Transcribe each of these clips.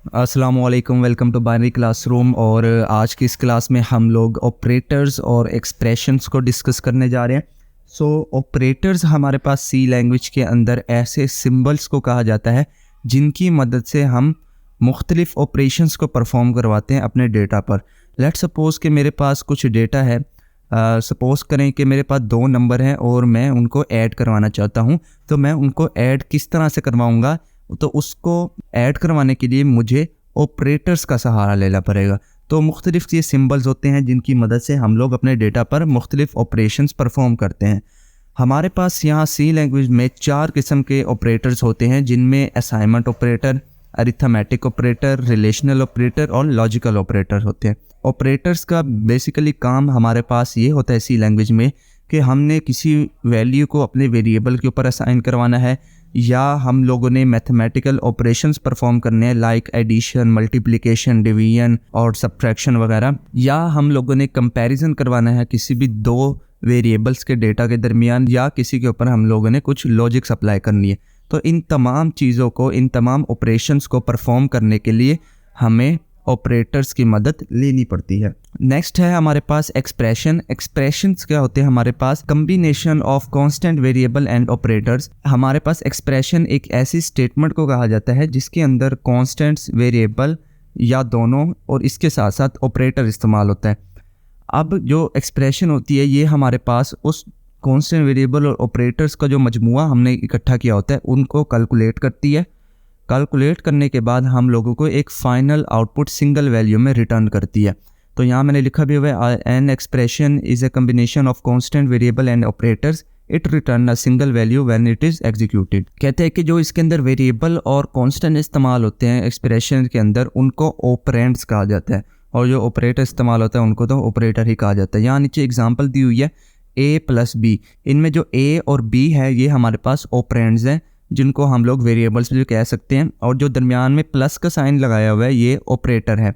अस्सलामुअलैकुम, welcome to binary classroom. और आज की इस क्लास में हम लोग ऑपरेटर्स और एक्सप्रेशंस को डिस्कस करने जा रहे हैं। ऑपरेटर्स हमारे पास सी लैंग्वेज के अंदर ऐसे सिंबल्स को कहा जाता है जिनकी मदद से हम मुख्तलिफ ऑपरेशंस को परफॉर्म करवाते हैं अपने डेटा पर। लेट्स सपोज़ कि मेरे पास कुछ डेटा है। सपोज़ करें कि मेरे पास 2 नंबर हैं और मैं उनको ऐड करवाना चाहता हूं। तो मैं उनको ऐड किस तरह से करवाऊंगा? तो उसको ऐड करवाने के लिए मुझे ऑपरेटर्स का सहारा लेना पड़ेगा। तो मुख्तलिफ ये सिंबल्स होते हैं जिनकी मदद से हम लोग अपने डेटा पर मुख्तलिफ ऑपरेशंस परफॉर्म करते हैं। हमारे पास यहाँ सी लैंग्वेज में 4 किस्म के ऑपरेटर्स होते हैं, जिनमें assignment operator, arithmetic operator, relational operator और लॉजिकल ऑपरेटर होते हैं। ऑपरेटर्स का बेसिकली काम हमारे पास ये होता है सी लैंग्वेज में कि हमने किसी वैल्यू को अपने वेरिएबल के ऊपर असाइन करवाना है, या हम लोगों ने मैथमेटिकल ऑपरेशंस परफॉर्म करने हैं लाइक एडिशन, मल्टीप्लिकेशन, डिवीजन और सब्ट्रैक्शन वगैरह, या हम लोगों ने कंपैरिजन करवाना है किसी भी 2 वेरिएबल्स के डेटा के दरमियान, या किसी के ऊपर हम लोगों ने कुछ लॉजिक्स अप्लाई करनी है। तो इन तमाम चीज़ों को, इन तमाम ऑपरेशंस को परफॉर्म करने के लिए हमें ऑपरेटर्स की मदद लेनी पड़ती है। नेक्स्ट है हमारे पास एक्सप्रेशन। एक्सप्रेशंस क्या होते हैं? हमारे पास combination of constant variable and operators. हमारे पास एक्सप्रेशन एक ऐसी स्टेटमेंट को कहा जाता है जिसके अंदर कांस्टेंट्स, वेरिएबल या दोनों और इसके साथ साथ ऑपरेटर इस्तेमाल होता है। अब जो एक्सप्रेशन होती है ये हमारे पास उस कांस्टेंट वेरिएबल और ऑपरेटर्स का जो मजमुआ हमने इकट्ठा किया होता है उनको कैलकुलेट करती है। कैलकुलेट करने के बाद हम लोगों को एक फाइनल आउटपुट सिंगल वैल्यू में रिटर्न करती है। तो यहाँ मैंने लिखा भी हुआ है, an expression is a combination of constant variable and operators, it return a single value when it is executed. कहते हैं कि जो इसके अंदर वेरिएबल और कांस्टेंट इस्तेमाल होते हैं एक्सप्रेशन के अंदर, उनको ऑपरेंड्स कहा जाता है, और जो ऑपरेटर इस्तेमाल होता है उनको तो ऑपरेटर ही कहा जाता है। यहाँ नीचे एग्जाम्पल दी हुई है ए प्लस बी। इनमें जो ए और बी है ये हमारे पास ऑपरेंड्स हैं जिनको हम लोग वेरिएबल्स भी कह सकते हैं, और जो दरमियान में प्लस का साइन लगाया हुआ है ये ऑपरेटर है,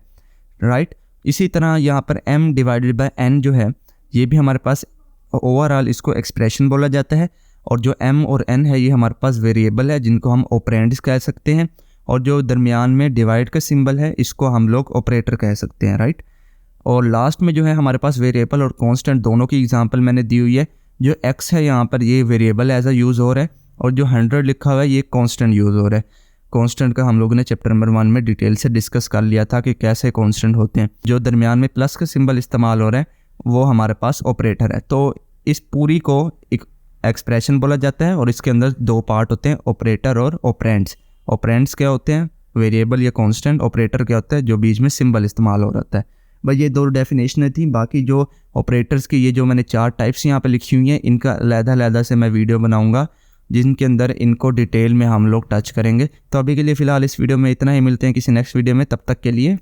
राइट। इसी तरह यहाँ पर m डिवाइडेड बाय n जो है ये भी हमारे पास ओवरऑल इसको एक्सप्रेशन बोला जाता है, और जो m और n है ये हमारे पास वेरिएबल है जिनको हम ऑपरेंड्स कह सकते हैं, और जो दरमियान में डिवाइड का सिंबल है इसको हम लोग ऑपरेटर कह सकते हैं, राइट। और लास्ट में जो है हमारे पास वेरिएबल और कांस्टेंट दोनों की एग्जांपल मैंने दी हुई है। जो x है यहाँ पर ये वेरिएबल एज अ यूज़ हो रहा है, और जो 100 लिखा हुआ है ये कांस्टेंट यूज़ हो रहा है। कांस्टेंट का हम लोगों ने चैप्टर नंबर 1 में डिटेल से डिस्कस कर लिया था कि कैसे कांस्टेंट होते हैं। जो दरमियान में प्लस का सिंबल इस्तेमाल हो रहा है वो हमारे पास ऑपरेटर है। तो इस पूरी को एक एक्सप्रेशन बोला जाता है, और इसके अंदर 2 पार्ट होते हैं, ऑपरेटर और ऑपरेंड्स। ऑपरेंड्स क्या होते हैं? वेरिएबल या कांस्टेंट। ऑपरेटर क्या होता है? जो बीच में सिंबल इस्तेमाल हो रहा है। भाई ये 2 डेफिनेशनें थी। बाकी जो ऑपरेटर्स की ये जो मैंने 4 टाइप्स यहाँ पे लिखी हुई हैं, इनका अलग-अलग से मैं वीडियो बनाऊंगा जिनके अंदर इनको डिटेल में हम लोग टच करेंगे। तो अभी के लिए फ़िलहाल इस वीडियो में इतना ही। मिलते हैं किसी नेक्स्ट वीडियो में, तब तक के लिए।